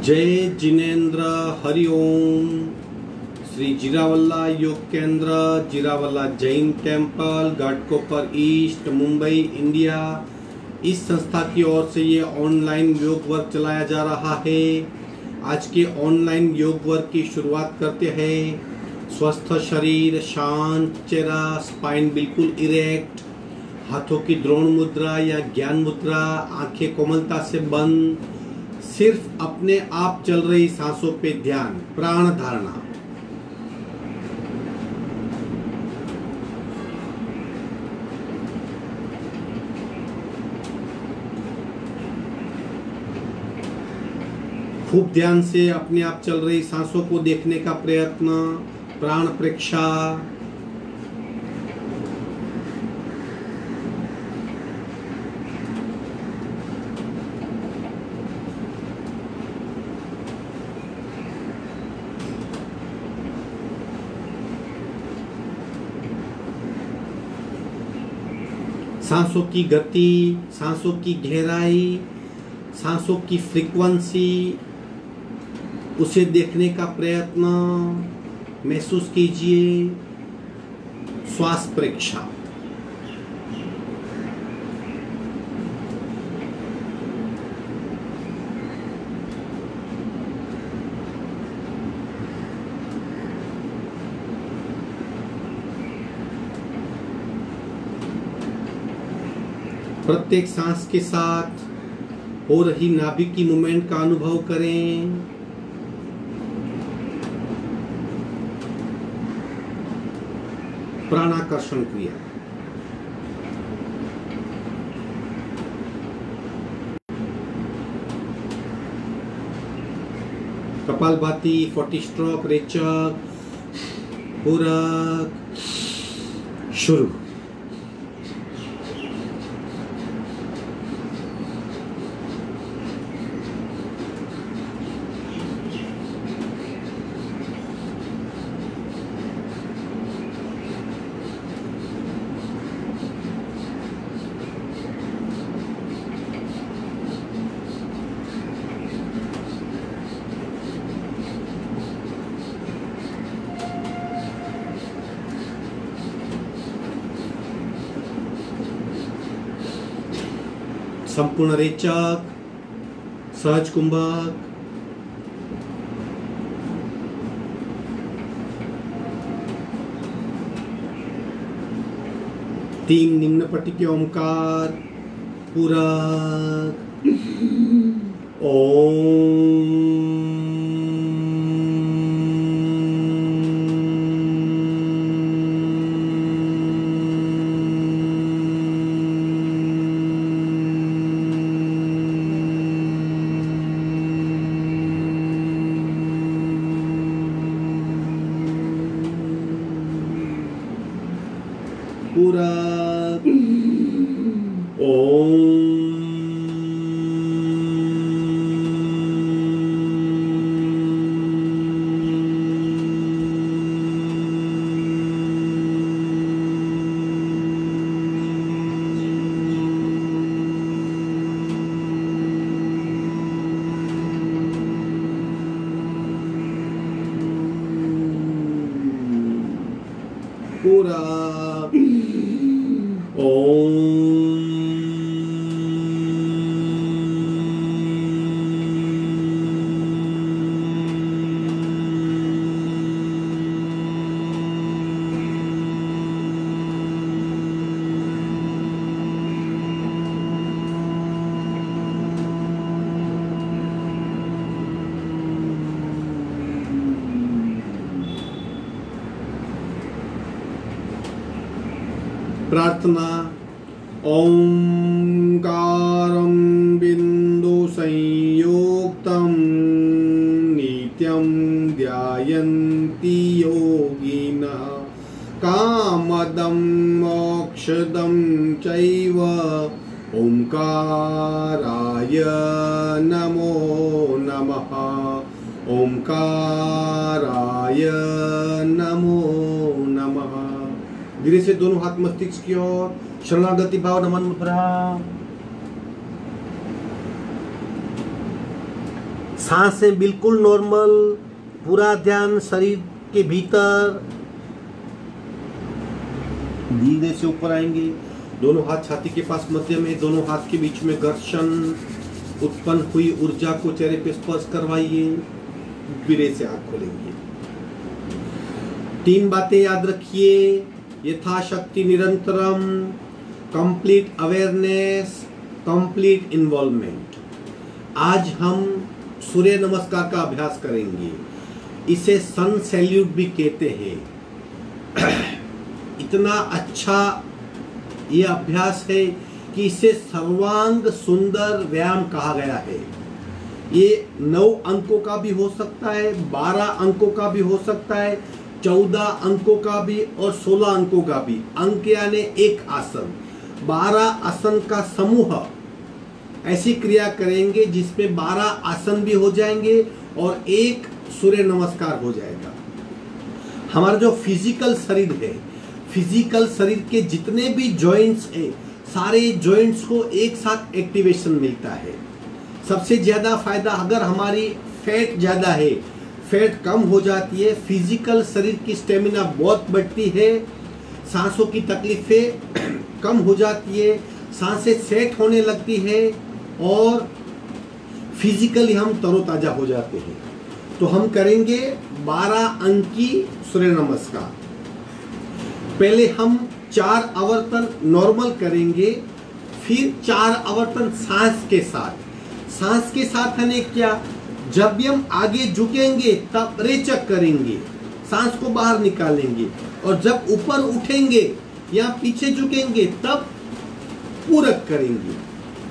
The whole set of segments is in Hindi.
जय Jinendra Hariom. Shri Jirawala Yog Kendra, Jirawala Jain Temple, Ghatkopar East, Mumbai, India. इस संस्था की ओर से ये ऑनलाइन योग वर्क चलाया जा रहा है। आज के ऑनलाइन योग वर्क की शुरुआत करते हैं। स्वस्थ शरीर, शांत चेहरा, स्पाइन बिल्कुल इरेक्ट, हाथों की द्रोण मुद्रा या ज्ञान मुद्रा, आंखें कोमलता से बंद, सिर्फ अपने आप चल रही सांसों पे ध्यान, प्राण धारणा। खूब ध्यान से अपने आप चल रही सांसों को देखने का प्रयत्न, प्राण प्रेक्षा। सांसों की गति, सांसों की गहराई, सांसों की फ्रीक्वेंसी, उसे देखने का प्रयत्न, महसूस कीजिए। श्वास प्रेक्षा। प्रत्येक सांस के साथ हो रही नाभि की मूवमेंट का अनुभव करें। प्राणाकर्षण क्रिया। कपालभाति, 40 स्ट्रोक, रेचक, पूरक, शुरू। संपूर्ण रेचक, सहज कुंभक, तीन निम्न पट्टी के ओमकार, पूरक, ओम। पूरक, ओम। पूरक, ओम। प्रार्थना। ओंकारं बिंदु संयुक्तं नित्यं ध्यायन्ति योगिनः कामदं मोक्षदं चैव ओंकाराय नमो नमः। ओंकाराय नमो नमः। धीरे से दोनों हाथ मस्तिष्क की ओर, शरणागति भाव, नमन मुद्रा। सांसें बिल्कुल नॉर्मल, पूरा ध्यान शरीर के भीतर। धीरे से ऊपर आएंगे, दोनों हाथ छाती के पास मध्य में, दोनों हाथ के बीच में घर्षण, उत्पन्न हुई ऊर्जा को चेहरे पे स्पर्श करवाइए। धीरे से आंख खोलेंगे। 3 बातें याद रखिए, यथाशक्ति निरंतरम, कंप्लीट अवेयरनेस, कंप्लीट इन्वॉल्वमेंट। आज हम सूर्य नमस्कार का अभ्यास करेंगे। इसे सन सैल्यूट भी कहते हैं। इतना अच्छा ये अभ्यास है कि इसे सर्वांग सुंदर व्यायाम कहा गया है। ये 9 अंकों का भी हो सकता है, 12 अंकों का भी हो सकता है, 14 अंकों का भी और 16 अंकों का भी। अंक यानी एक आसन, 12 आसन का समूह ऐसी क्रिया करेंगे जिसमें 12 आसन भी हो जाएंगे और एक सूर्य नमस्कार हो जाएगा। हमारा जो फिजिकल शरीर है, फिजिकल शरीर के जितने भी जॉइंट्स हैं, सारे जॉइंट्स को एक साथ एक्टिवेशन मिलता है। सबसे ज़्यादा फायदा, अगर हमारी फैट ज़्यादा है, फैट कम हो जाती है, फिजिकल शरीर की स्टेमिना बहुत बढ़ती है, सांसों की तकलीफें कम हो जाती है, सांसें सेट होने लगती है और फिजिकली हम तरोताजा हो जाते हैं। तो हम करेंगे 12 अंक की सूर्य नमस्कार। पहले हम 4 आवर्तन नॉर्मल करेंगे, फिर 4 आवर्तन सांस के साथ। सांस के साथ हमें क्या, जब भी हम आगे झुकेंगे तब रेचक करेंगे, सांस को बाहर निकालेंगे, और जब ऊपर उठेंगे या पीछे झुकेंगे तब पूरक करेंगे।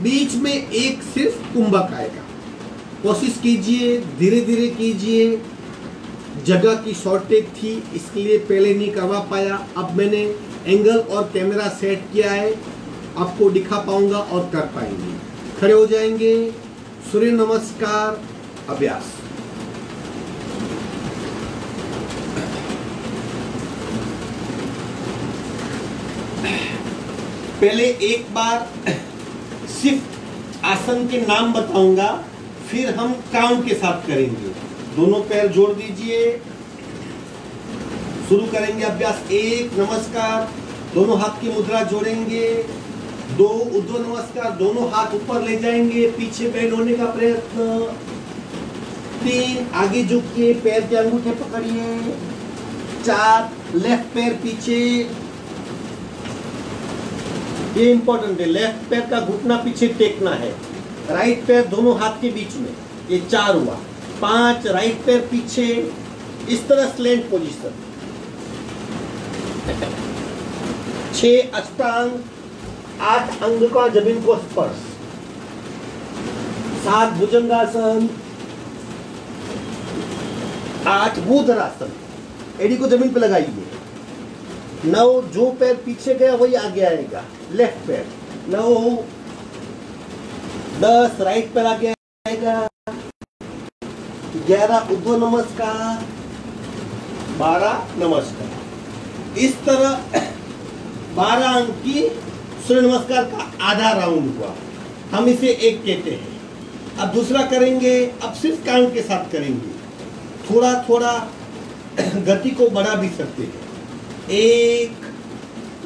बीच में एक सिर्फ कुंभक आएगा। कोशिश कीजिए, धीरे धीरे कीजिए। जगह की शॉर्टेज थी, इसलिए पहले नहीं करवा पाया। अब मैंने एंगल और कैमरा सेट किया है, आपको दिखा पाऊंगा और कर पाएंगे। खड़े हो जाएंगे। सूर्य नमस्कार अभ्यास। पहले एक बार सिर्फ आसन के नाम बताऊंगा, फिर हम काउंट के साथ करेंगे। दोनों पैर जोड़ दीजिए, शुरू करेंगे अभ्यास। 1 नमस्कार, दोनों हाथ की मुद्रा जोड़ेंगे। 2 ऊर्ध्व नमस्कार, दोनों हाथ ऊपर ले जाएंगे, पीछे बेंड होने का प्रयत्न। 3 आगे झुकिए, पैर के अंगूठे पकड़िए। 4 लेफ्ट पैर पीछे, ये इंपॉर्टेंट है, लेफ्ट पैर का घुटना पीछे टेकना है, राइट पैर दोनों हाथ के बीच में। ये 4 हुआ। 5 राइट पैर पीछे, इस तरह स्लेंट पोजीशन। 6 अष्टांग, 8 अंग का जमीन को स्पर्श। 7 भुजंगासन, 8 भूधरासन, एड़ी को जमीन पे लगाइए। 9 जो पैर पीछे गया वही आगे आएगा, लेफ्ट पैर। 9 10 राइट पैर आगे आएगा। 11 ऊर्ध्व नमस्कार, 12 नमस्कार। इस तरह 12 अंक की सूर्य नमस्कार का आधा राउंड हुआ। हम इसे एक कहते हैं। अब दूसरा करेंगे, अब सिर्फ काउंट के साथ करेंगे। थोड़ा थोड़ा गति को बढ़ा भी सकते हैं। 1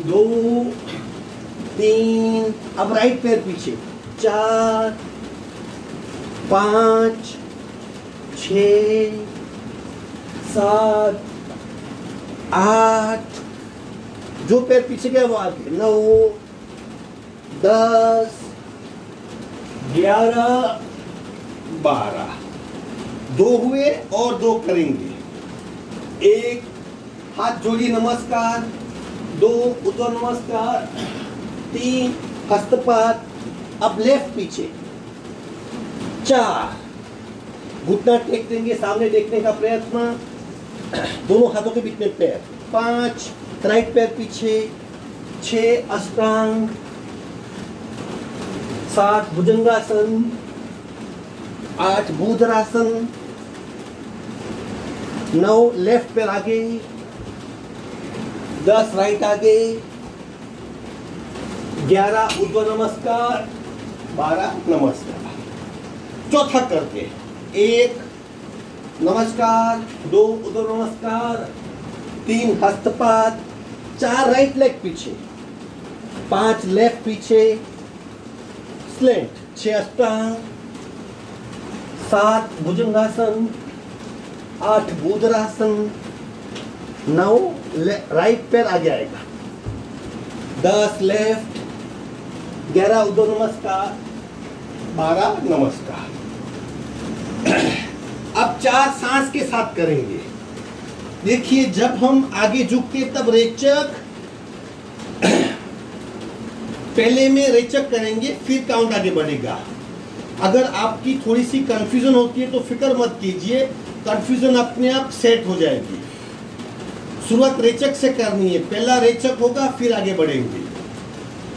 2 3, अब राइट पैर पीछे। 4 5 6 7 8, जो पैर पीछे गया वो आगे। 9 10 11 12, 2 हुए और 2 करेंगे। 1 हाथ जोड़िए नमस्कार, 2 ऊर्ध्व नमस्कार, 3 हस्तपात। अब लेफ्ट पीछे। 4 घुटना टेक देंगे, सामने देखने का प्रयत्न, दोनों हाथों के बीच में पैर। 5 राइट पैर पीछे। 6 अष्टांग। 7 भुजंगासन। 8 भूधरासन। 9 लेफ्ट पैर आगे। 10 राइट आगे। 11 ऊर्ध्व नमस्कार, 12 नमस्कार। चौथा करके 1 नमस्कार, 2 उधर नमस्कार, 3 हस्तपात, 4 राइट लेग पीछे, 5 लेफ्ट पीछे स्लेंट, 6 अष्टांग, 7 भुजंगासन, 8 भूधरासन, 9 राइट पैर आगे आएगा, 10 लेफ्ट, 11 उधर नमस्कार, 12 नमस्कार। अब 4 सांस के साथ करेंगे। देखिए जब हम आगे झुकते तब रेचक, पहले में रेचक करेंगे फिर काउंट आगे बढ़ेगा। अगर आपकी थोड़ी सी कंफ्यूजन होती है तो फिक्र मत कीजिए, कंफ्यूजन अपने आप सेट हो जाएगी। शुरुआत रेचक से करनी है, पहला रेचक होगा फिर आगे बढ़ेंगे।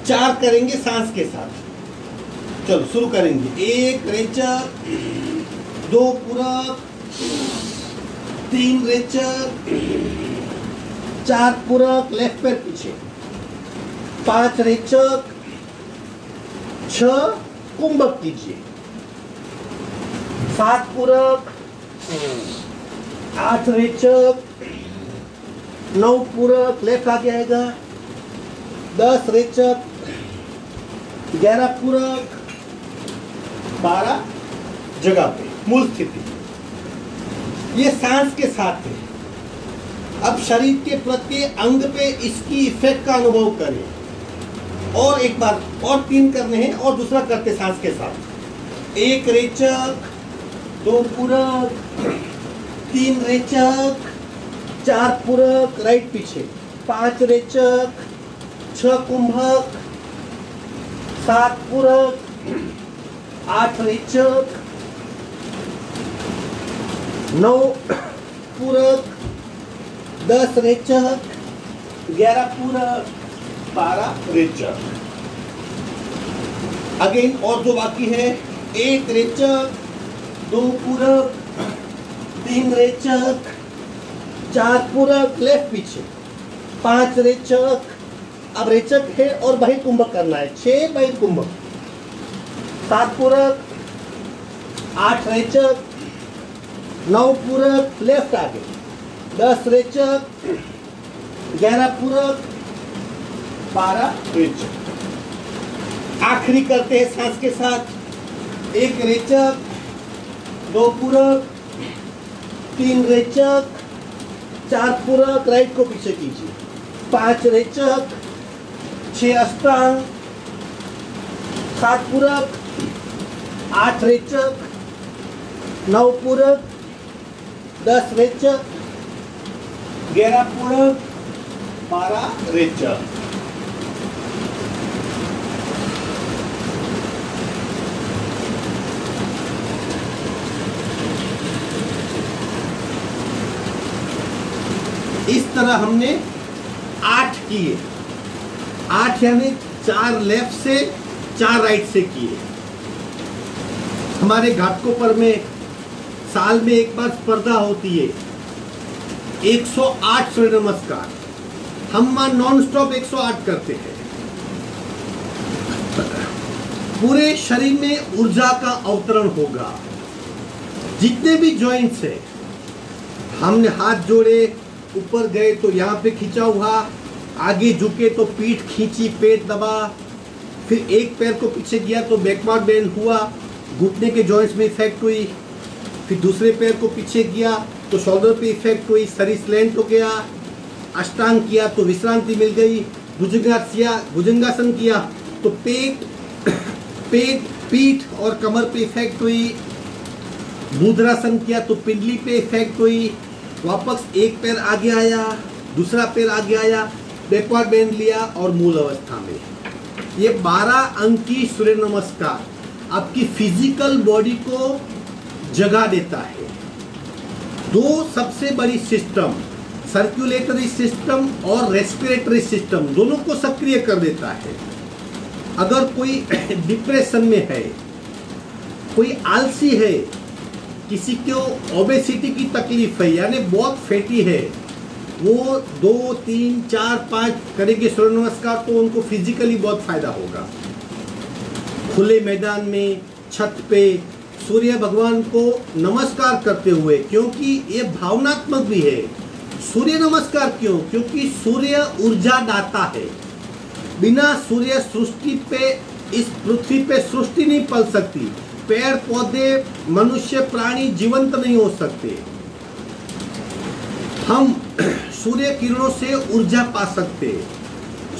4 करेंगे सांस के साथ। चलो शुरू करेंगे। 1 रेचक, 2 पूरक, 3 रेचक, 4 पूरक लेफ्ट पैर पीछे, 5 रेचक, 6 कुंभक कीजिए, 7 पूरक, 8 रेचक, 9 पूरक लेफ्ट आगे आएगा, 10 रेचक, 11 पूरक, 12 जगह पे मूल स्थिति। ये सांस के साथ है। अब शरीर के प्रत्येक अंग पे इसकी इफेक्ट का अनुभव करें। और एक बार और 3 करने हैं और दूसरा करते सांस के साथ। 1 रेचक, 2 पूरक, 3 रेचक, 4 पूरक राइट पीछे, 5 रेचक, 6 कुंभक, 7 पूरक, 8 रेचक, 9 पूरक, 10 रेचक, 11 पूरक, 12 रेचक। अगेन और जो बाकी है, 1 रेचक, 2 पूरक, 3 रेचक, 4 पूरक लेफ्ट पीछे, 5 रेचक। अब रेचक है और बाह्य कुंभक करना है, 6 बाह्य कुंभक, 7 पूरक, 8 रेचक, 9 पूरक लेफ्ट आगे, 10 रेचक, 11 पूरक, 12 रेचक। आखिरी करते हैं सांस के साथ। 1 रेचक, 2 पूरक, 3 रेचक, 4 पूरक राइट को पीछे कीजिए, 5 रेचक, 6 अष्टांग, 7 पूरक, 8 रेचक, 9 पूरक, 10 रेचक, 11 पूरक, 12 रेचक। इस तरह हमने 8 किए। 8 यानी 4 लेफ्ट से 4 राइट से किए। हमारे घाटकोपर में साल में एक बार स्पर्धा होती है, 108 सूर्य नमस्कार। हम नॉन स्टॉप 108 करते हैं। पूरे शरीर में ऊर्जा का अवतरण होगा। जितने भी जॉइंट्स है, हमने हाथ जोड़े, ऊपर गए तो यहाँ पे खींचा हुआ, आगे झुके तो पीठ खींची, पेट दबा, फिर एक पैर को पीछे किया तो बैकवर्ड बेंड हुआ, घुटने के जॉइंट्स में इफेक्ट हुई, फिर दूसरे पैर को पीछे किया तो शोल्डर पे इफेक्ट हुई, शरीर स्लैंट हो गया, अष्टांग किया तो विश्रांति मिल गई, भुजंगासन किया तो पेट पीठ और कमर पे इफेक्ट हुई, मुद्रासन किया तो पिंडली पे इफेक्ट हुई, वापस एक पैर आगे आया, दूसरा पैर आगे आया, बैकवर्ड बेंड लिया और मूल अवस्था में। ये 12 अंक की सूर्य नमस्कार आपकी फिजिकल बॉडी को जगा देता है। 2 सबसे बड़ी सिस्टम, सर्कुलेटरी सिस्टम और रेस्पिरेटरी सिस्टम, दोनों को सक्रिय कर देता है। अगर कोई डिप्रेशन में है, कोई आलसी है, किसी को ओबेसिटी की तकलीफ है यानी बहुत फैटी है, वो 2, 3, 4, 5 करेंगे सूर्य नमस्कार तो उनको फिजिकली बहुत फायदा होगा। खुले मैदान में, छत पे, सूर्य भगवान को नमस्कार करते हुए, क्योंकि ये भावनात्मक भी है। सूर्य नमस्कार क्यों? क्योंकि सूर्य ऊर्जा दाता है। बिना सूर्य सृष्टि पे, इस पृथ्वी पे सृष्टि नहीं पल सकती। पेड़ पौधे, मनुष्य, प्राणी जीवंत नहीं हो सकते। हम सूर्य किरणों से ऊर्जा पा सकते।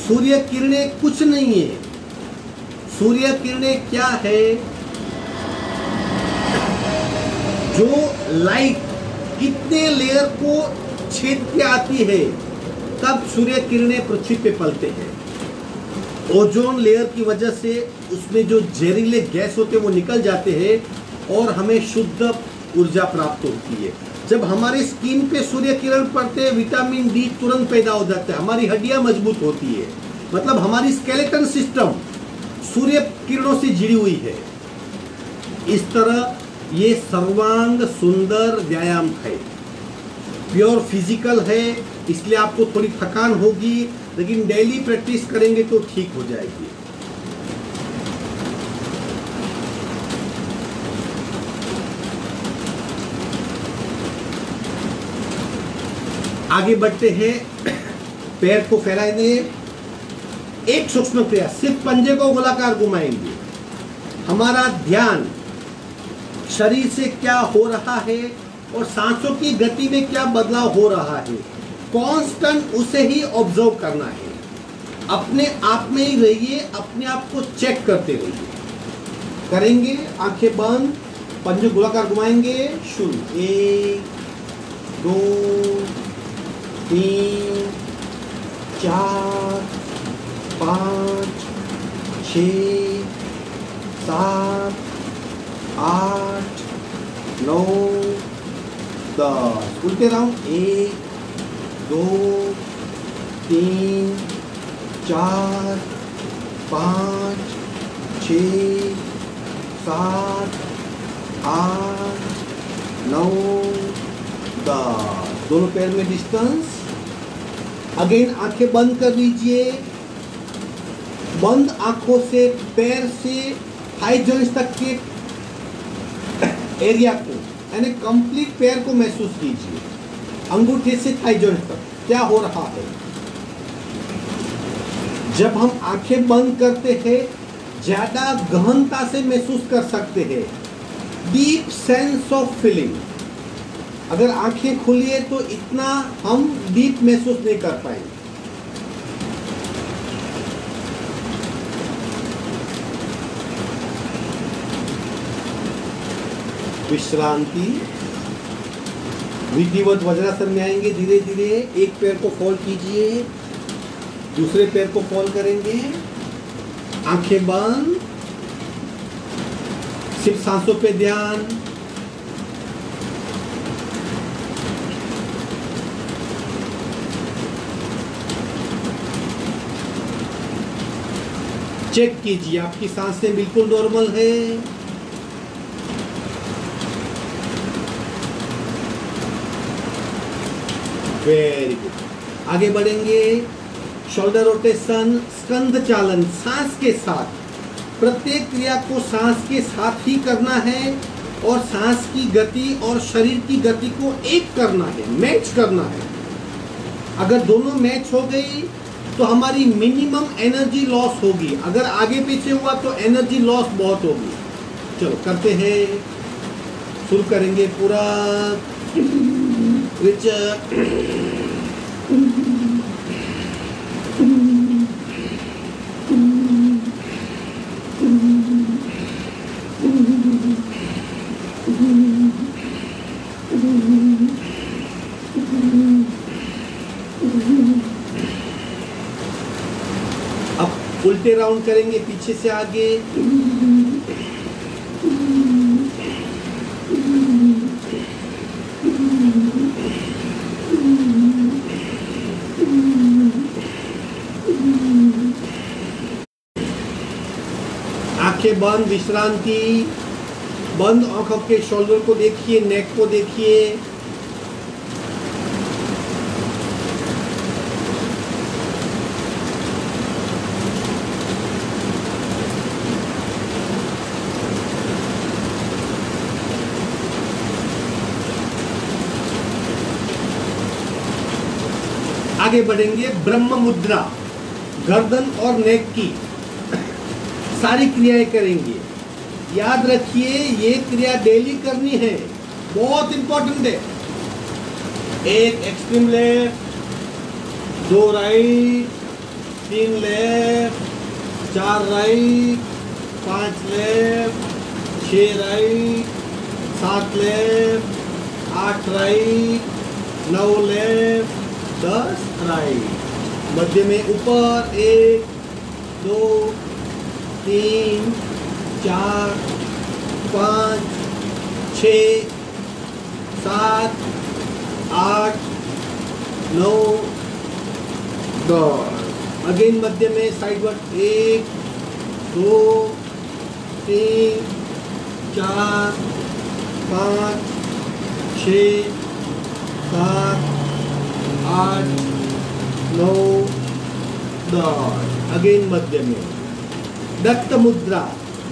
सूर्य किरणें कुछ नहीं है। सूर्य किरणें क्या है? जो लाइट इतने लेयर को छेद के आती है, तब सूर्य किरणें पृथ्वी पे पलते हैं। ओजोन लेयर की वजह से उसमें जो जहरीले गैस होते हैं वो निकल जाते हैं और हमें शुद्ध ऊर्जा प्राप्त होती है। जब हमारी स्किन पे सूर्य किरण पड़ते हैं, विटामिन डी तुरंत पैदा हो जाता है, हमारी हड्डियां मजबूत होती है। मतलब हमारी स्केलेटन सिस्टम सूर्य किरणों से जुड़ी हुई है। इस तरह ये सर्वांग सुंदर व्यायाम है, प्योर फिजिकल है, इसलिए आपको थोड़ी थकान होगी, लेकिन डेली प्रैक्टिस करेंगे तो ठीक हो जाएगी। आगे बढ़ते हैं, पैर को फैलाएंगे। एक सूक्ष्म क्रिया, सिर्फ पंजे को गोलाकार घुमाएंगे। हमारा ध्यान शरीर से क्या हो रहा है और सांसों की गति में क्या बदलाव हो रहा है, कांस्टेंट उसे ही ऑब्जर्व करना है। अपने आप में ही रहिए, अपने आप को चेक करते रहिए। करेंगे, आंखें बंद, पंजे गोलाकार घुमाएंगे। शुरू, 1 2 3 4 5 6 7 8 9 10। उल्टे राउंड, 1 2 3 4 5 6 7 8 9 10। दोनों पैर में डिस्टेंस। अगेन आंखें बंद कर लीजिए। बंद आंखों से पैर से हाई जॉइंट्स तक के एरिया को, यानी कंप्लीट पैर को महसूस कीजिए। अंगूठे से थाई जॉइंट तक क्या हो रहा है। जब हम आंखें बंद करते हैं, ज्यादा गहनता से महसूस कर सकते हैं, डीप सेंस ऑफ फीलिंग। अगर आंखें खुली है तो इतना हम डीप महसूस नहीं कर पाएंगे। विश्रांति। विधिवत वज्रासन में आएंगे। धीरे धीरे एक पैर को फोल्ड कीजिए, दूसरे पैर को फोल्ड करेंगे। आंखें बंद, सिर्फ सांसों पे ध्यान। चेक कीजिए आपकी सांसें बिल्कुल नॉर्मल है। Very good. आगे बढ़ेंगे। शोल्डर रोटेशन, स्कंध चालन, सांस के साथ। प्रत्येक क्रिया को सांस के साथ ही करना है और सांस की गति और शरीर की गति को एक करना है, मैच करना है। अगर दोनों मैच हो गई तो हमारी मिनिमम एनर्जी लॉस होगी। अगर आगे पीछे हुआ तो एनर्जी लॉस बहुत होगी। चलो करते हैं, शुरू करेंगे पूरा। अब उल्टे राउंड करेंगे, पीछे से आगे। आंखें बंद, विश्रांति। बंद आंखों के शोल्डर को देखिए, नेक को देखिए। आगे बढ़ेंगे। ब्रह्म मुद्रा, गर्दन और नेक की सारी क्रियाएं करेंगे। याद रखिए ये क्रिया डेली करनी है, बहुत इंपॉर्टेंट है। एक extreme left, 2 right, 3 left, 4 right, 5 left, 6 right, 7 left, 8 right, 9 left, 10 right. मध्य में ऊपर 1 2 3 4 5 6 7 8 9 10। अगेन मध्य में साइडवर्ड 1 2 3 4 5 6 7 8 9 10। अगेन मध्य में दत्त मुद्रा,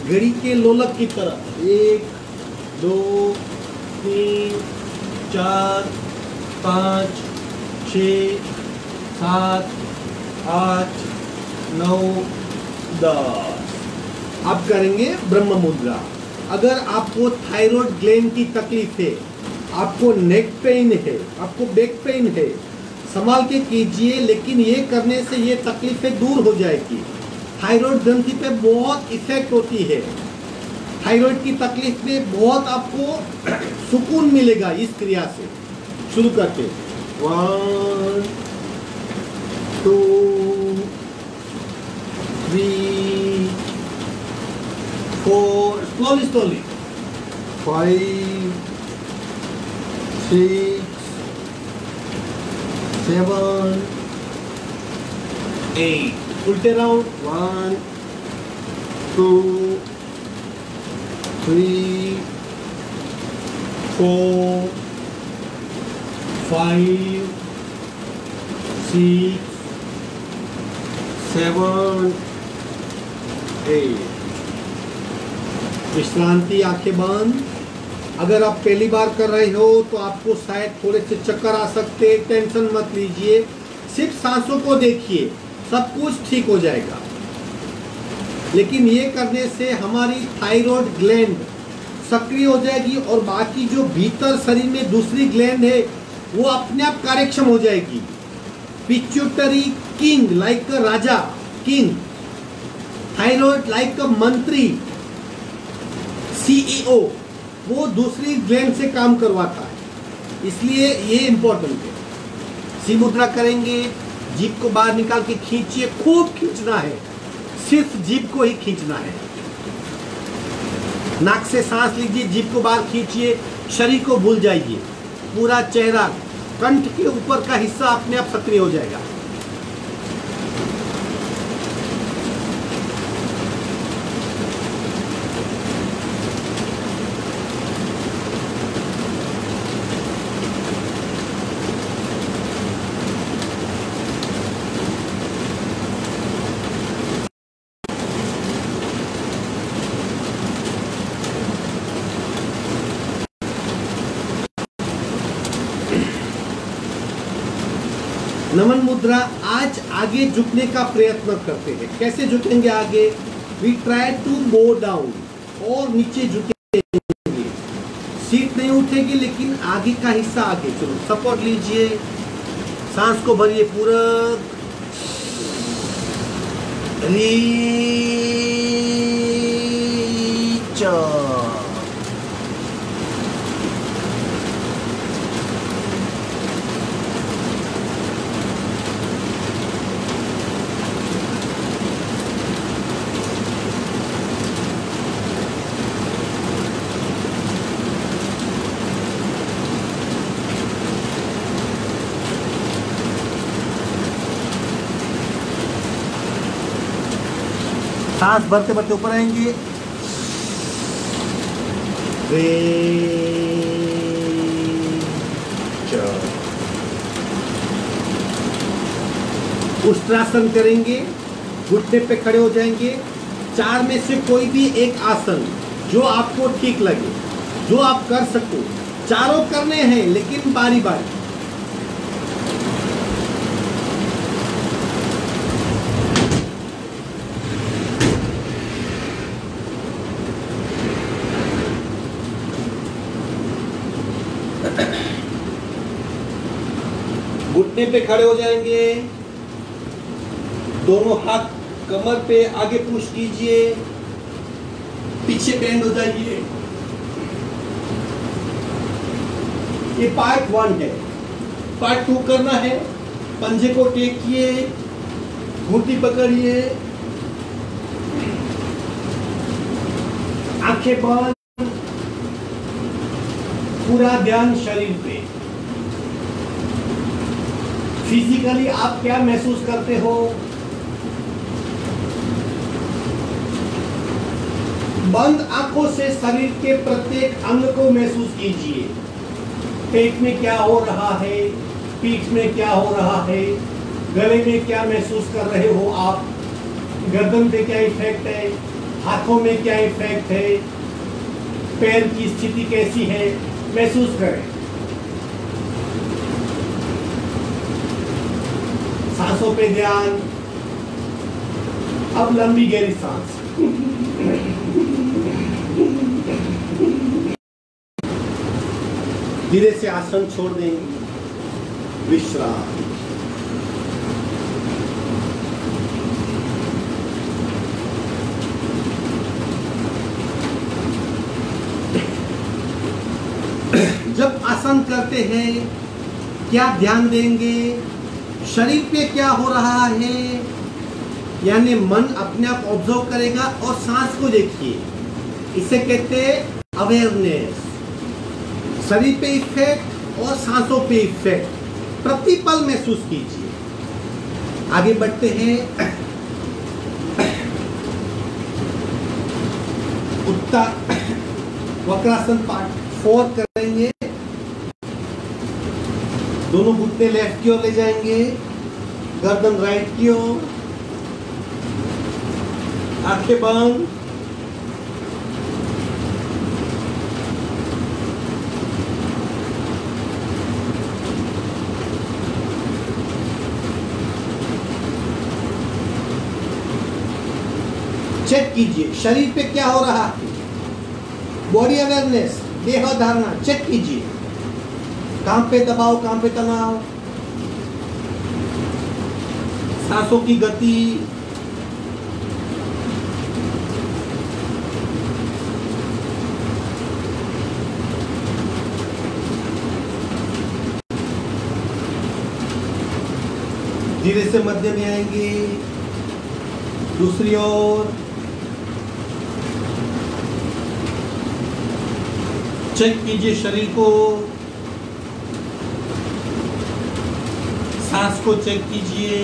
घड़ी के लोलक की तरफ 1 2 3 4 5 6 7 8 9 10। अब करेंगे ब्रह्म मुद्रा। अगर आपको थायराइड ग्लैंड की तकलीफ है, आपको नेक पेन है, आपको बैक पेन है, संभाल के कीजिए, लेकिन ये करने से ये तकलीफें दूर हो जाएगी। थायराइड ग्रंथि पे बहुत इफेक्ट होती है। थायराइड की तकलीफ में बहुत आपको सुकून मिलेगा इस क्रिया से। शुरू करते 1 2 3 4 slowly 5 6 7 8। उल्टे राउंड 1 2 3 4 5 6 7 8। विश्रांति, आंखें बंद। अगर आप पहली बार कर रहे हो तो आपको शायद थोड़े से चक्कर आ सकते हैं, टेंशन मत लीजिए, सिर्फ सांसों को देखिए, सब कुछ ठीक हो जाएगा। लेकिन ये करने से हमारी थायराइड ग्लैंड सक्रिय हो जाएगी और बाकी जो भीतर शरीर में दूसरी ग्लैंड है वो अपने आप कार्यक्षम हो जाएगी। पिट्यूटरी किंग लाइक अ राजा, किंग, थायराइड लाइक अ मंत्री, सीईओ, वो दूसरी ग्लैंड से काम करवाता है, इसलिए ये इंपॉर्टेंट है। सी मुद्रा करेंगे, जीभ को बाहर निकाल के खींचिए, खूब खींचना है, सिर्फ जीभ को ही खींचना है। नाक से सांस लीजिए, जीभ को बाहर खींचिए, शरीर को भूल जाइए, पूरा चेहरा, कंठ के ऊपर का हिस्सा अपने आप सक्रिय हो जाएगा। नमन मुद्रा। आज आगे झुकने का प्रयत्न करते हैं। कैसे झुकेंगे आगे? We try to go down, और नीचे झुकेंगे, सीट नहीं उठेगी लेकिन आगे का हिस्सा आगे। चलो सपोर्ट लीजिए, सांस को भरिए पूरा, रीच। सांस भरते भरते ऊपर आएंगे, उष्ट्रासन करेंगे, घुटने पे खड़े हो जाएंगे। 4 में से कोई भी एक आसन जो आपको ठीक लगे, जो आप कर सको, चारों करने हैं लेकिन बारी बारी। घुटने पे खड़े हो जाएंगे, दोनों हाथ कमर पे आगे पुश कीजिए, पीछे बेंड हो जाइए। ये पार्ट 1 है। पार्ट 2 करना है। पंजे को टेकिए, घुटनी पकड़िए, आंखें बंद, पूरा ध्यान शरीर पे। फिजिकली आप क्या महसूस करते हो? बंद आंखों से शरीर के प्रत्येक अंग को महसूस कीजिए। पेट में क्या हो रहा है, पीठ में क्या हो रहा है, गले में क्या महसूस कर रहे हो आप, गर्दन पे क्या इफेक्ट है, हाथों में क्या इफेक्ट है, पैर की स्थिति कैसी है, महसूस करें। सांसों पे ध्यान। अब लंबी गहरी सांस। धीरे से आसन छोड़ देंगे। विश्राम। जब आसन करते हैं क्या ध्यान देंगे? शरीर पे क्या हो रहा है, यानी मन अपने आप ऑब्जर्व करेगा और सांस को देखिए। इसे कहते हैं अवेयरनेस। शरीर पे इफेक्ट और सांसों पे इफेक्ट प्रतिपल महसूस कीजिए। आगे बढ़ते हैं। उत्तर वक्रासन पार्ट 4 करेंगे। दोनों घुटने लेफ्ट की ओर ले जाएंगे, गर्दन राइट की ओर, आंखें बंद। चेक कीजिए शरीर पे क्या हो रहा है। बॉडी अवेयरनेस, देह धारणा चेक कीजिए। कहां पे दबाव, कहां पे तनाव, सांसों की गति। धीरे से मध्य में आएंगे, दूसरी ओर। चेक कीजिए शरीर को, सांस को चेक कीजिए।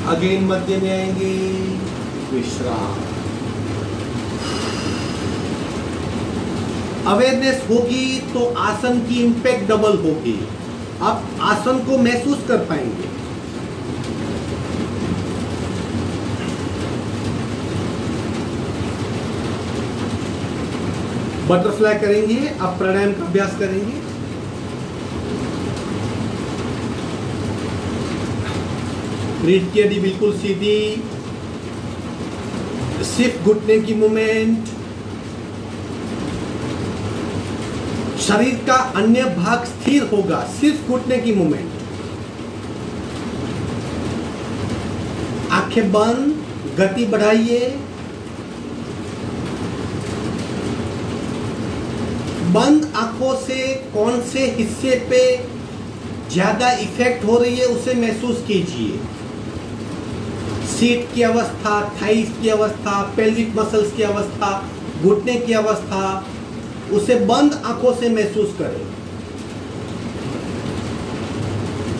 अगेन मध्य में आएंगे, विश्राम। अवेयरनेस होगी तो आसन की इंपैक्ट डबल होगी। आप आसन को महसूस कर पाएंगे। बटरफ्लाई करेंगे, अब प्राणायाम का अभ्यास करेंगे। रीढ़ की हड्डी बिल्कुल सीधी, सिर्फ घुटने की मूवमेंट। शरीर का अन्य भाग स्थिर होगा, सिर्फ घुटने की मूवमेंट। आंखें बंद, गति बढ़ाइए। बंद आंखों से कौन से हिस्से पे ज्यादा इफेक्ट हो रही है उसे महसूस कीजिए। सीट की अवस्था, थाइस की अवस्था, पेल्विक मसल्स की अवस्था, घुटने की अवस्था, उसे बंद आंखों से महसूस करें।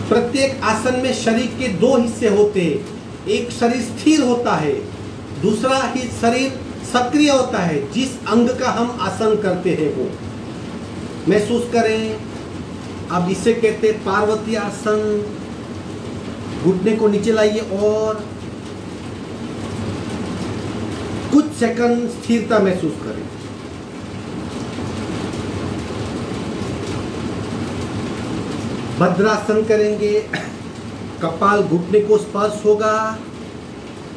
प्रत्येक आसन में शरीर के 2 हिस्से होते हैं। एक शरीर स्थिर होता है, दूसरा ही शरीर सक्रिय होता है। जिस अंग का हम आसन करते हैं वो महसूस करें। अब इसे कहते हैं पार्वती आसन। घुटने को नीचे लाइए और कुछ सेकंड स्थिरता महसूस करें। भद्रासन करेंगे। कपाल घुटने को स्पर्श होगा।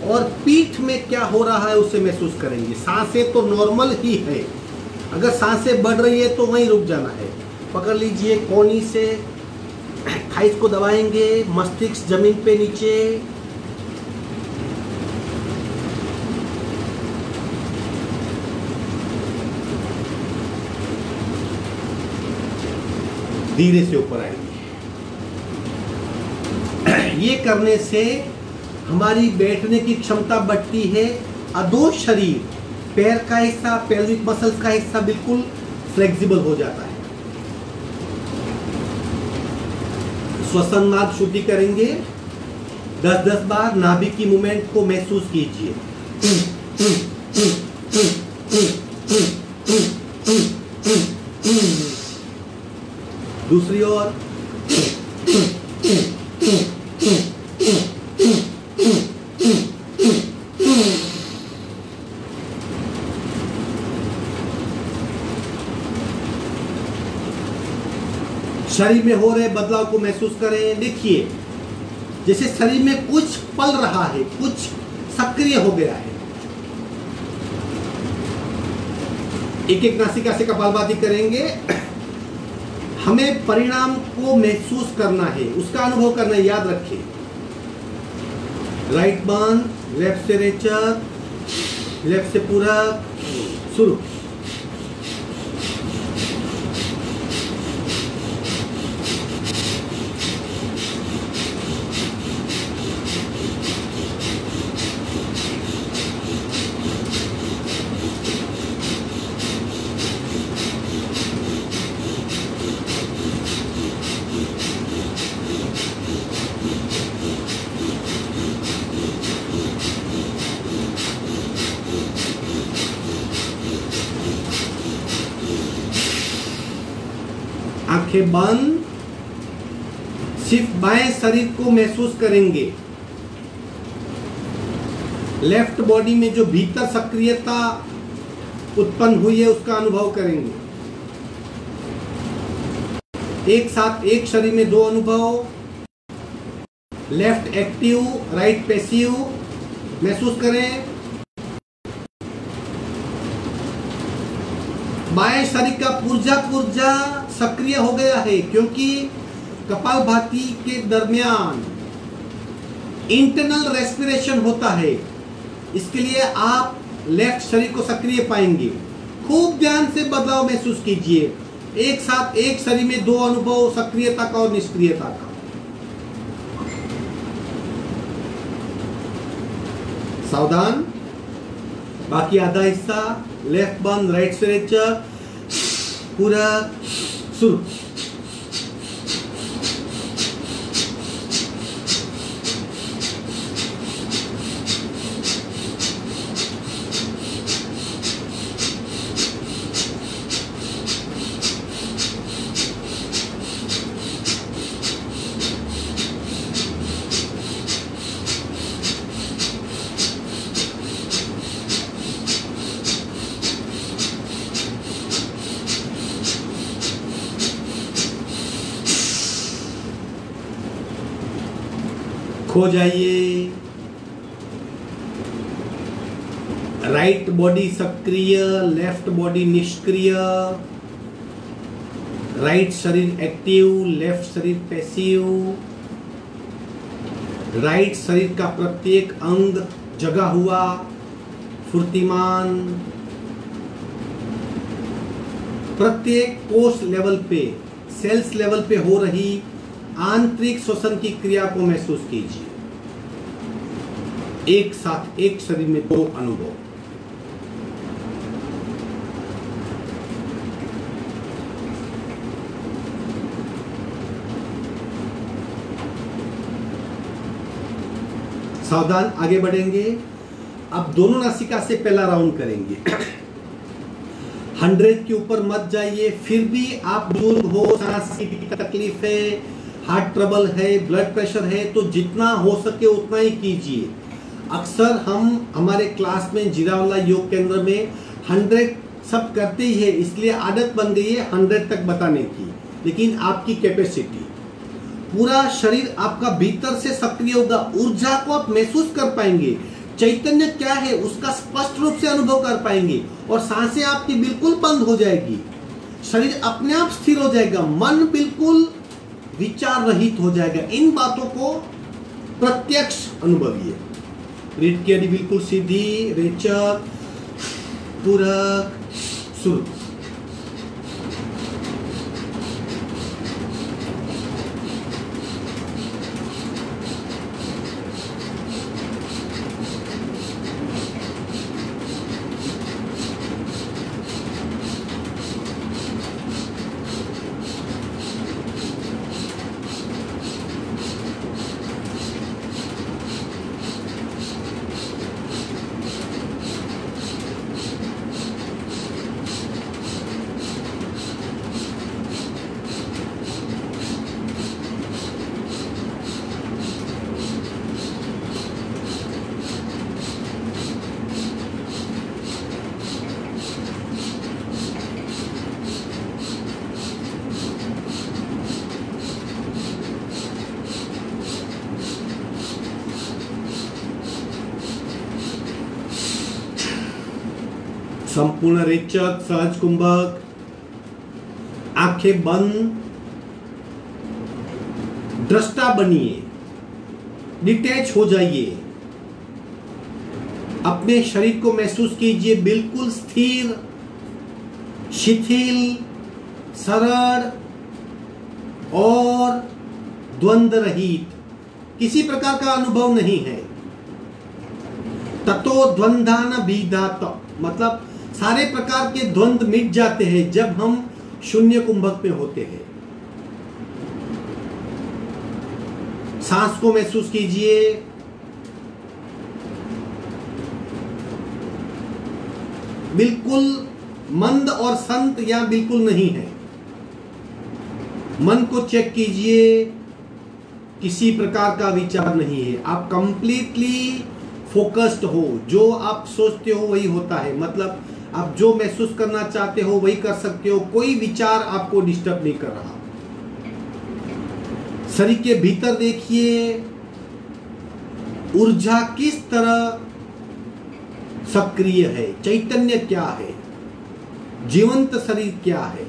और पीठ में क्या हो रहा है उसे महसूस करेंगे। सांसें तो नॉर्मल ही है, अगर सांसें बढ़ रही है तो वहीं रुक जाना है। पकड़ लीजिए, कोहनी से थाइस को दबाएंगे, मस्तिष्क जमीन पे नीचे। धीरे से ऊपर आएंगे। ये करने से हमारी बैठने की क्षमता बढ़ती है। अधो शरीर, पैर का हिस्सा, पेल्विक मसल्स का हिस्सा बिल्कुल फ्लेक्सिबल हो जाता है। श्वसन मार्ग शुद्धि करेंगे 10-10 बार। नाभि की मूवमेंट को महसूस कीजिए। दूसरी ओर शरीर में हो रहे बदलाव को महसूस करें। देखिए, जैसे शरीर में कुछ पल रहा है, कुछ सक्रिय हो गया है। एक एक नासिका से कपालभाति करेंगे। हमें परिणाम को महसूस करना है, उसका अनुभव करना है, याद रखिए। राइट बंद, लेफ्ट से रेचक, लेफ्ट से पूरक, शुरू। आंखें बंद, सिर्फ बाएं शरीर को महसूस करेंगे। लेफ्ट बॉडी में जो भीतर सक्रियता उत्पन्न हुई है उसका अनुभव करेंगे। एक साथ एक शरीर में दो अनुभव, लेफ्ट एक्टिव, राइट पैसिव महसूस करें। बाएं शरीर का पुर्जा सक्रिय हो गया है, क्योंकि कपालभाति के दरमियान इंटरनल रेस्पिरेशन होता है। इसके लिए आप लेफ्ट शरीर को सक्रिय पाएंगे। खूब ध्यान से बदलाव महसूस कीजिए। एक साथ एक शरीर में दो अनुभव, सक्रियता का और निष्क्रियता का। सावधान। बाकी आधा हिस्सा, लेफ्ट बंद, राइट से रेचक, पूरा शुरू। खो जाइए। राइट बॉडी सक्रिय, लेफ्ट बॉडी निष्क्रिय। राइट शरीर एक्टिव, लेफ्ट शरीर पैसिव। राइट शरीर का प्रत्येक अंग जगा हुआ, फुर्तीमान। प्रत्येक कोष लेवल पे, सेल्स लेवल पे हो रही आंतरिक श्वसन की क्रिया को महसूस कीजिए। एक साथ एक शरीर में दो अनुभव। सावधान, आगे बढ़ेंगे। अब दोनों नासिका से पहला राउंड करेंगे। 100 के ऊपर मत जाइए। फिर भी आप बुजुर्ग हो, सांस की तकलीफ है, हार्ट ट्रबल है, ब्लड प्रेशर है, तो जितना हो सके उतना ही कीजिए। अक्सर हम हमारे क्लास में जीरावल्ला योग केंद्र में 100 सब करते ही है, इसलिए आदत बन गई है 100 तक बताने की। लेकिन आपकी कैपेसिटी, पूरा शरीर आपका भीतर से सक्रिय होगा, ऊर्जा को आप महसूस कर पाएंगे। चैतन्य क्या है उसका स्पष्ट रूप से अनुभव कर पाएंगे और सांसें आपकी बिल्कुल बंद हो जाएगी, शरीर अपने आप स्थिर हो जाएगा, मन बिल्कुल विचार रहित हो जाएगा। इन बातों को प्रत्यक्ष अनुभविए। रीढ़ की हड्डी बिल्कुल सीधी, रेचक, पूरक, शुरू। संपूर्ण रेचक, सहज कुंभक, आंखें बंद, दृष्टा बनिए, डिटैच हो जाइए, अपने शरीर को महसूस कीजिए बिल्कुल स्थिर, शिथिल, सरल और द्वंद्व रहित, किसी प्रकार का अनुभव नहीं है। ततो द्वंद्वान विधात, मतलब सारे प्रकार के द्वंद्व मिट जाते हैं जब हम शून्य कुंभक में होते हैं। सांस को महसूस कीजिए, बिल्कुल मंद और संत या बिल्कुल नहीं है। मन को चेक कीजिए, किसी प्रकार का विचार नहीं है, आप कंप्लीटली फोकस्ड हो, जो आप सोचते हो वही होता है, मतलब आप जो महसूस करना चाहते हो वही कर सकते हो, कोई विचार आपको डिस्टर्ब नहीं कर रहा। शरीर के भीतर देखिए ऊर्जा किस तरह सक्रिय है, चैतन्य क्या है, जीवंत शरीर क्या है,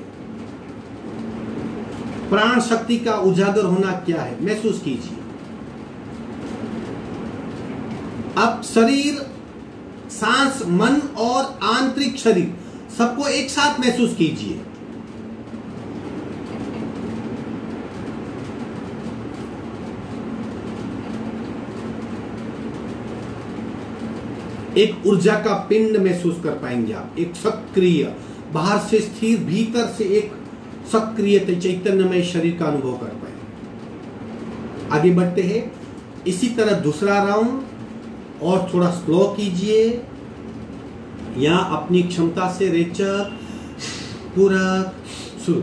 प्राण शक्ति का उजागर होना क्या है, महसूस कीजिए। अब शरीर, सांस, मन और आंतरिक शरीर सबको एक साथ महसूस कीजिए। एक ऊर्जा का पिंड महसूस कर पाएंगे आप, एक सक्रिय, बाहर से स्थिर, भीतर से एक सक्रिय चैतन्यमय शरीर का अनुभव कर पाए। आगे बढ़ते हैं। इसी तरह दूसरा राउंड और थोड़ा स्लो कीजिए। यहां अपनी क्षमता से रेचक, पूरक, शुरू।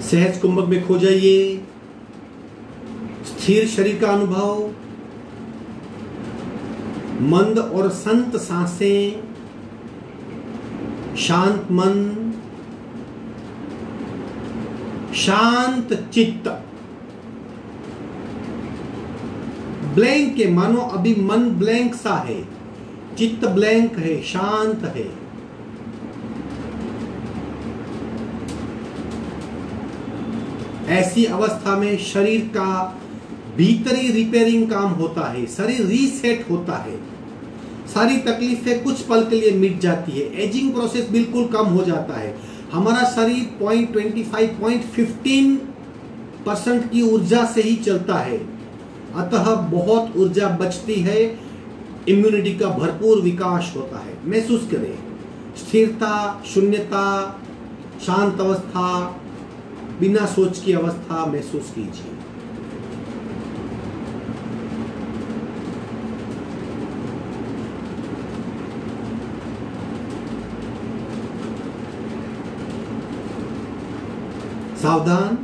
सहज कुंभक में खो जाइए। स्थिर शरीर का अनुभव, मंद और संत सांसें, शांत मन, शांत चित्त। ब्लैंक है, मानो अभी मन ब्लैंक सा है, चित्त ब्लैंक है, शांत है। ऐसी अवस्था में शरीर का भीतरी रिपेयरिंग काम होता है, शरीर रीसेट होता है, सारी तकलीफें कुछ पल के लिए मिट जाती है, एजिंग प्रोसेस बिल्कुल कम हो जाता है, हमारा शरीर 0.25-0.15% की ऊर्जा से ही चलता है, अतः बहुत ऊर्जा बचती है, इम्यूनिटी का भरपूर विकास होता है। महसूस करें स्थिरता, शून्यता, शांत अवस्था, बिना सोच की अवस्था महसूस कीजिए। सावधान,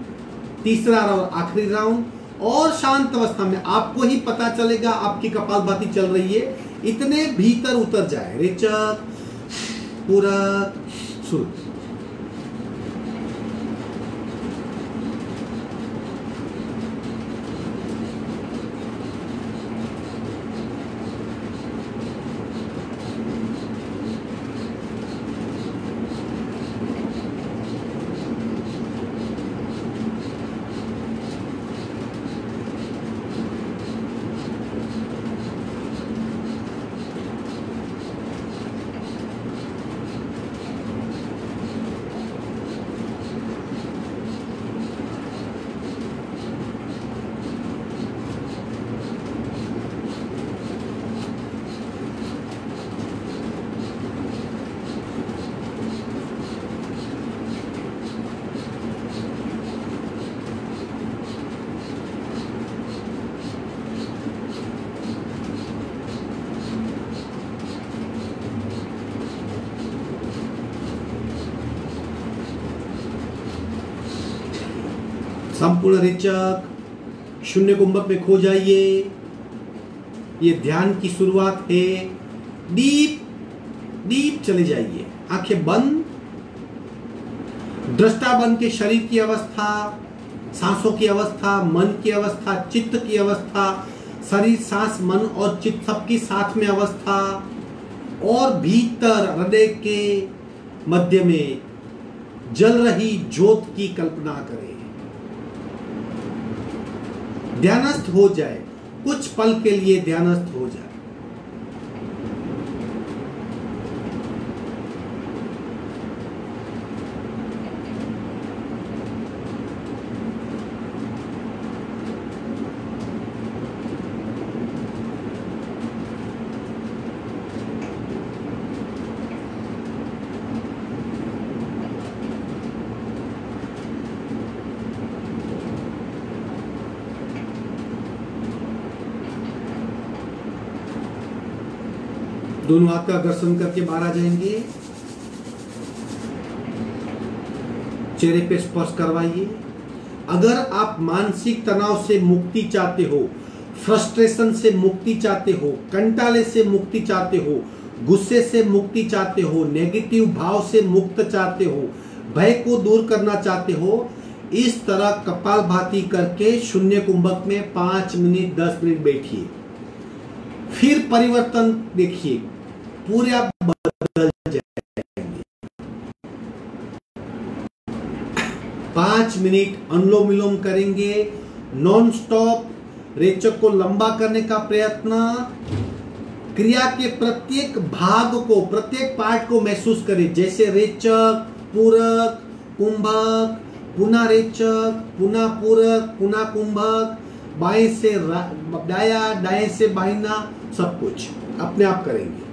तीसरा और आखिरी राउंड, और शांत अवस्था में आपको ही पता चलेगा आपकी कपालभाति चल रही है, इतने भीतर उतर जाए। रेचक, पूरक, शुरू। संपूर्ण रेचक, शून्य कुंभक में खो जाइए। ये ध्यान की शुरुआत है। डीप डीप चले जाइए, आंखें बंद, दृष्टा बन के शरीर की अवस्था, सांसों की अवस्था, मन की अवस्था, चित्त की अवस्था, शरीर, सांस, मन और चित्त सबकी साथ में अवस्था, और भीतर हृदय के मध्य में जल रही ज्योत की कल्पना करें। ध्यानस्थ हो जाए, कुछ पल के लिए ध्यानस्थ हो जाए। दोनों हाथ का घर्षण करके बाहर आ जाएंगे। चेहरे पे स्पर्श करवाइए। अगर आप मानसिक तनाव से मुक्ति चाहते हो, फ्रस्ट्रेशन से मुक्ति चाहते हो, कंटाले से मुक्ति चाहते हो, गुस्से से मुक्ति चाहते हो, नेगेटिव भाव से मुक्त चाहते हो, भय को दूर करना चाहते हो, इस तरह कपालभाति करके शून्य कुंभक में 5 मिनट 10 मिनट बैठिए, फिर परिवर्तन देखिए, पूरे आप बदल जाएंगे। 5 मिनट अनुलोम विलोम करेंगे नॉन स्टॉप। रेचक को लंबा करने का प्रयत्न, क्रिया के प्रत्येक भाग को, प्रत्येक पार्ट को महसूस करें, जैसे रेचक, पूरक, कुंभक, पुनः रेचक, पुनः पूरक, पुनः कुंभक, बाएं से दाया, दाएं से बाइना, सब कुछ अपने आप करेंगे।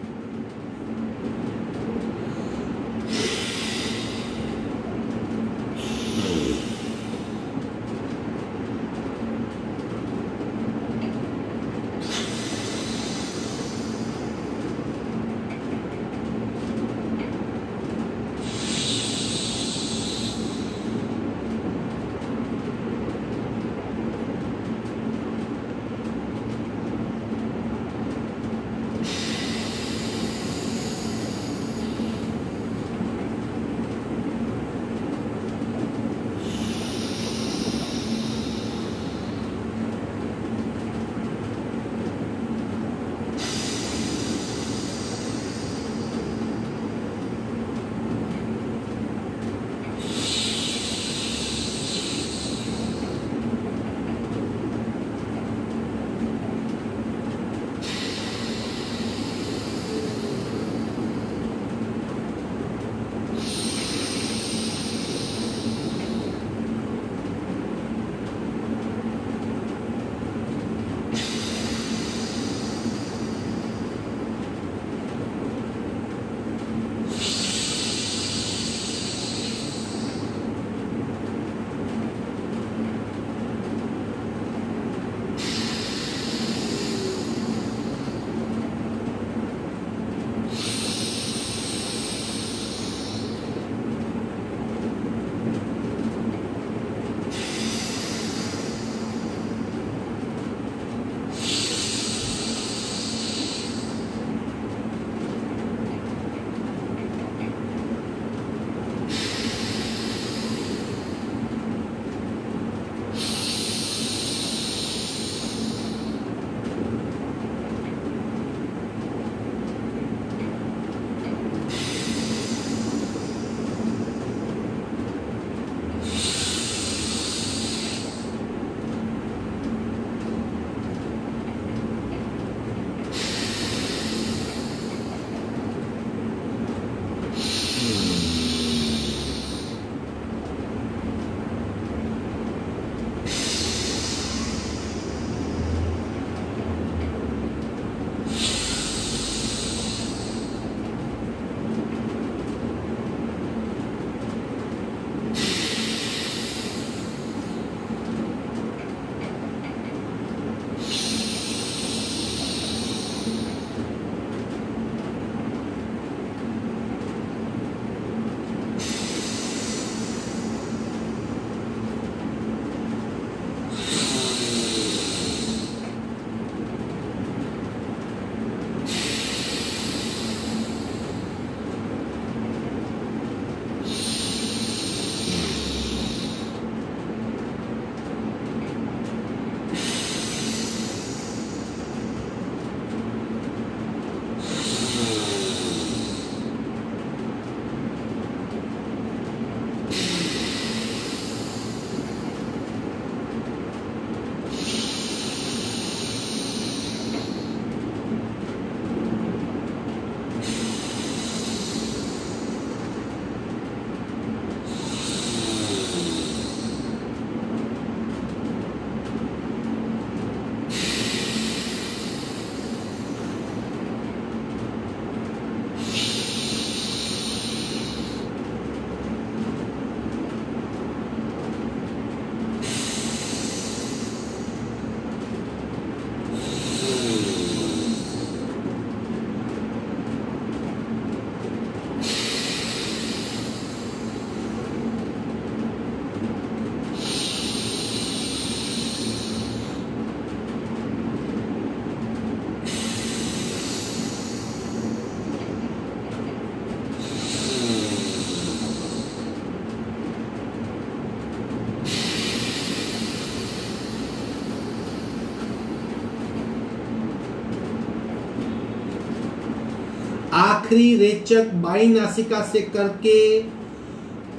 आखिरी रेचक बाई नासिका से करके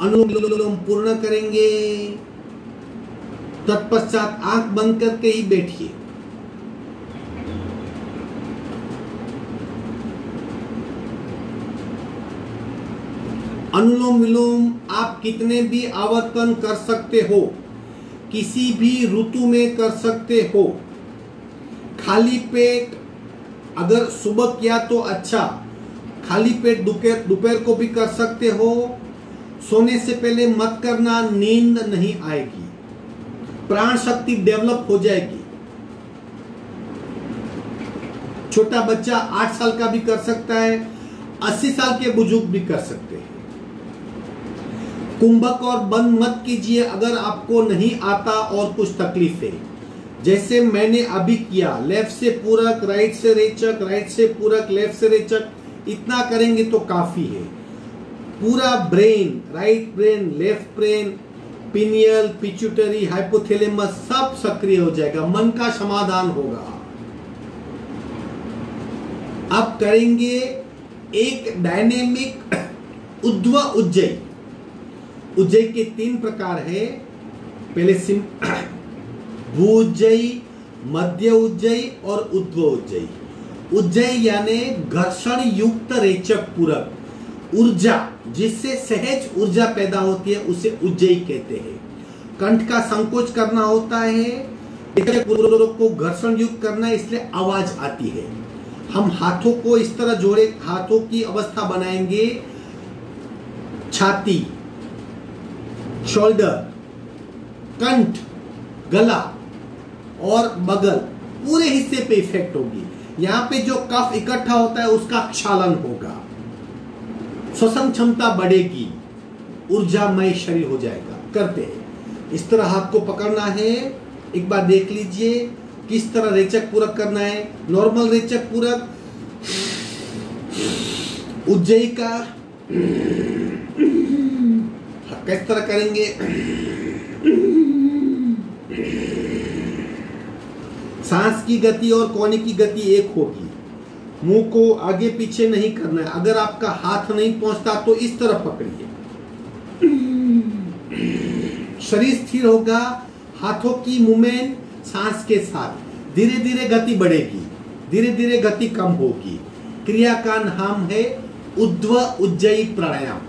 अनुलोम विलोम पूर्ण करेंगे। तत्पश्चात आंख बंद करके ही बैठिए। अनुलोम विलोम आप कितने भी आवर्तन कर सकते हो, किसी भी ऋतु में कर सकते हो। खाली पेट अगर सुबह किया तो अच्छा, खाली पेट दोपहर को भी कर सकते हो। सोने से पहले मत करना, नींद नहीं आएगी, प्राण शक्ति डेवलप हो जाएगी। छोटा बच्चा 8 साल का भी कर सकता है, 80 साल के बुजुर्ग भी कर सकते हैं। कुंभक और बंद मत कीजिए अगर आपको नहीं आता और कुछ तकलीफ है। जैसे मैंने अभी किया, लेफ्ट से पूरक, राइट से रेचक, राइट से पूरक, लेफ्ट से रेचक, इतना करेंगे तो काफी है। पूरा brain, right brain, left brain, pineal, pituitary, hypothalamus सब सक्रिय हो जाएगा, मन का समाधान होगा। अब करेंगे एक डायनेमिक उद्व उज्जयी। उज्जयी के 3 प्रकार है। पहले भू उज्जयी, मध्य उज्जयी और उद्व उज्जयी। उज्जयी यानी घर्षण युक्त रेचक पूरक, ऊर्जा जिससे सहज ऊर्जा पैदा होती है उसे उज्जयी कहते हैं। कंठ का संकोच करना होता है, रेचक पूरक को घर्षण युक्त करना है, इसलिए आवाज आती है। हम हाथों को इस तरह जोड़े, हाथों की अवस्था बनाएंगे, छाती, शोल्डर, कंठ, गला और बगल पूरे हिस्से पे इफेक्ट होगी। यहां पे जो कफ इकट्ठा होता है उसका क्षालन होगा, श्वसन क्षमता बढ़ेगी, ऊर्जामय शरीर हो जाएगा। करते हैं इस तरह, हाथ को पकड़ना है। एक बार देख लीजिए किस तरह रेचक पूरक करना है। नॉर्मल रेचक पूरक, उज्जयी का किस तरह करेंगे, सांस की गति और कोने की गति एक होगी। मुंह को आगे पीछे नहीं करना है। अगर आपका हाथ नहीं पहुंचता तो इस तरह पकड़िए, शरीर स्थिर होगा। हाथों की मूवमेंट सांस के साथ धीरे धीरे गति बढ़ेगी, धीरे धीरे गति कम होगी। क्रिया का नाम है उद्व उज्जयी प्राणायाम।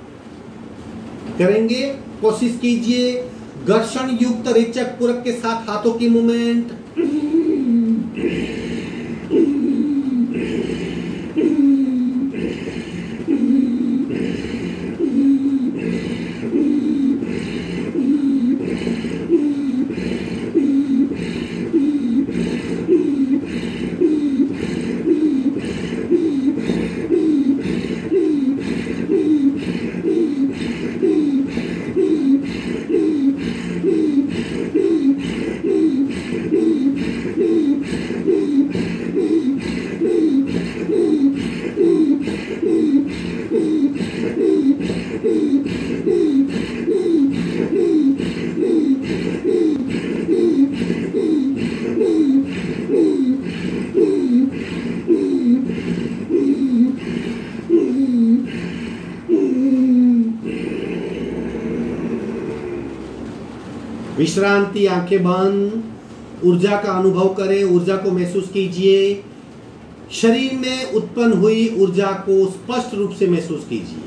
करेंगे, कोशिश कीजिए। घर्षण युक्त रेचक पूरक के साथ हाथों की मूवमेंट। विश्रांति, आंखें बंद। ऊर्जा का अनुभव करें, ऊर्जा को महसूस कीजिए। शरीर में उत्पन्न हुई ऊर्जा को स्पष्ट रूप से महसूस कीजिए।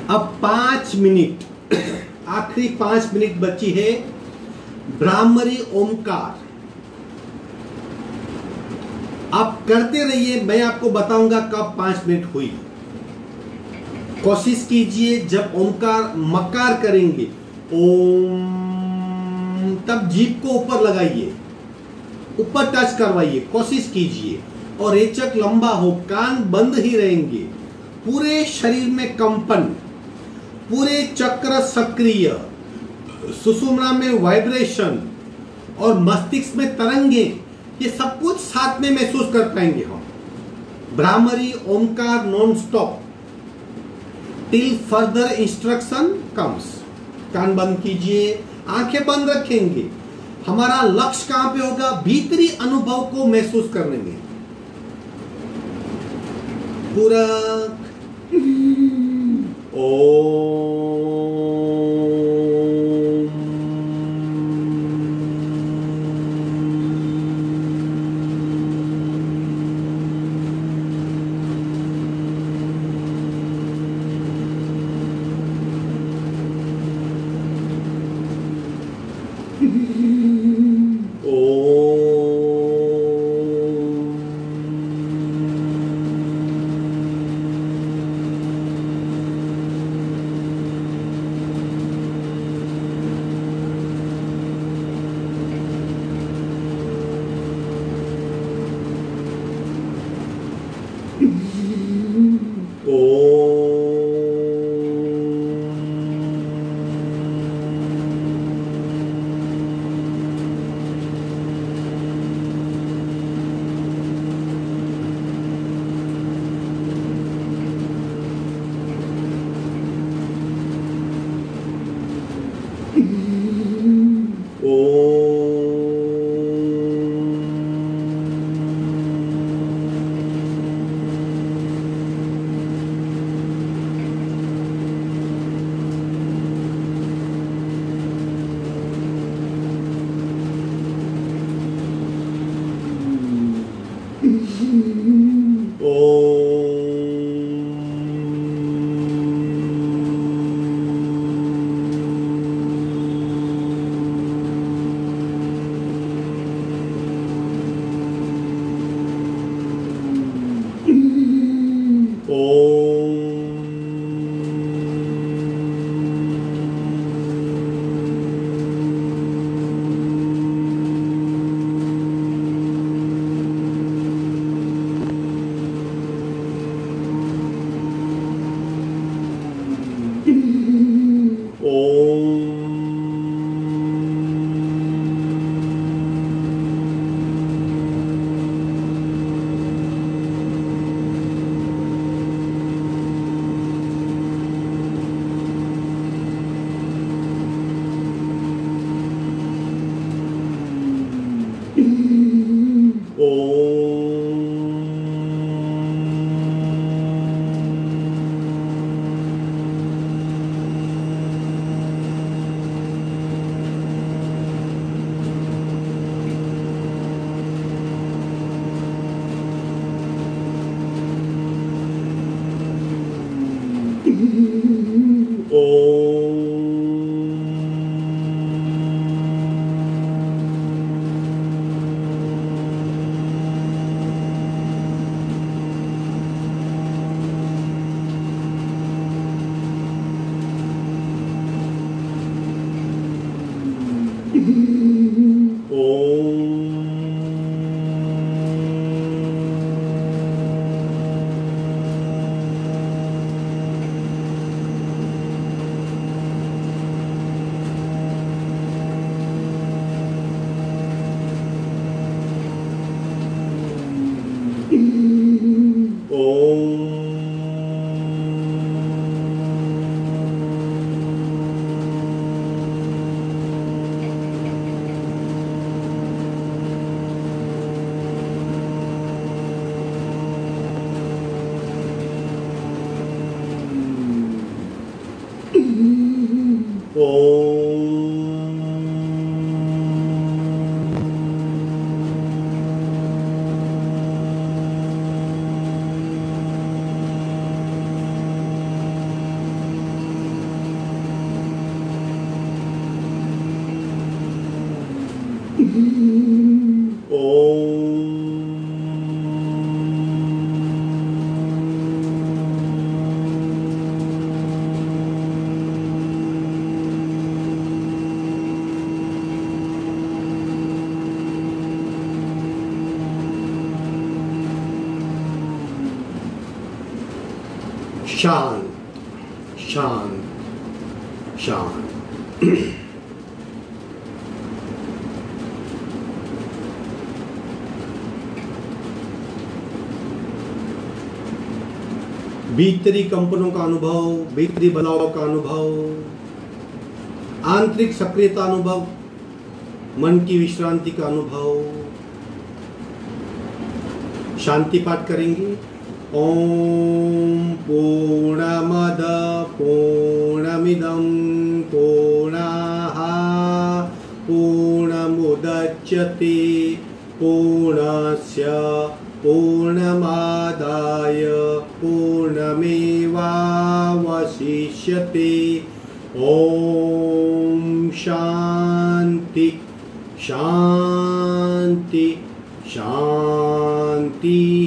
अब 5 मिनट आखिरी 5 मिनट बची है। ब्राह्मरी ओमकार आप करते रहिए, मैं आपको बताऊंगा कब 5 मिनट हुई। कोशिश कीजिए जब ओमकार मकार करेंगे ओम, तब जीभ को ऊपर लगाइए, ऊपर टच करवाइए, कोशिश कीजिए। और रेचक लंबा हो, कान बंद ही रहेंगे, पूरे शरीर में कंपन, पूरे चक्र सक्रिय, सुषुम्ना में वाइब्रेशन और मस्तिष्क में तरंगे, ये सब कुछ साथ में महसूस कर पाएंगे हम। Bhramari Omkar non stop till further instruction comes. कान बंद कीजिए, आंखें बंद रखेंगे। हमारा लक्ष्य कहां पे होगा? भीतरी अनुभव को महसूस करने में। पूरक शांत शांत शांत। भीतरी कंपनों का अनुभव, भीतरी बदलाव का अनुभव, आंतरिक सक्रियता अनुभव, मन की विश्रांति का अनुभव। शांति पाठ करेंगे। ओम पूर्णमद पूर्णमिदं पूर्णाः पूर्णमुदच्यते पूर्णस्य पूर्णमादाय पूर्णमेवावशिष्यते। ओम शांति शांति शांति।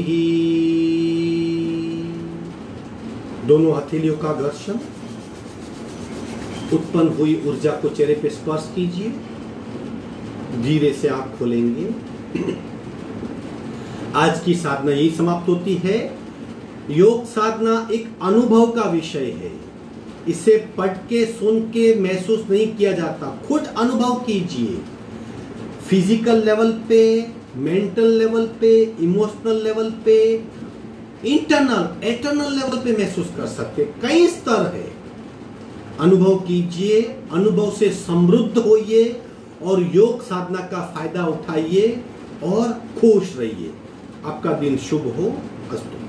दोनों हथेलियों का घर्षण, उत्पन्न हुई ऊर्जा को चेहरे पे स्पर्श कीजिए। धीरे से आंख खोलेंगे। आज की साधना यही समाप्त होती है। योग साधना एक अनुभव का विषय है। इसे पढ़ के सुन के महसूस नहीं किया जाता, खुद अनुभव कीजिए। फिजिकल लेवल पे, मेंटल लेवल पे, इमोशनल लेवल पे, इंटरनल एक्सटर्नल लेवल पे महसूस कर सकते। कई स्तर है। अनुभव कीजिए, अनुभव से समृद्ध होइए और योग साधना का फायदा उठाइए और खुश रहिए। आपका दिन शुभ हो। अस्तु।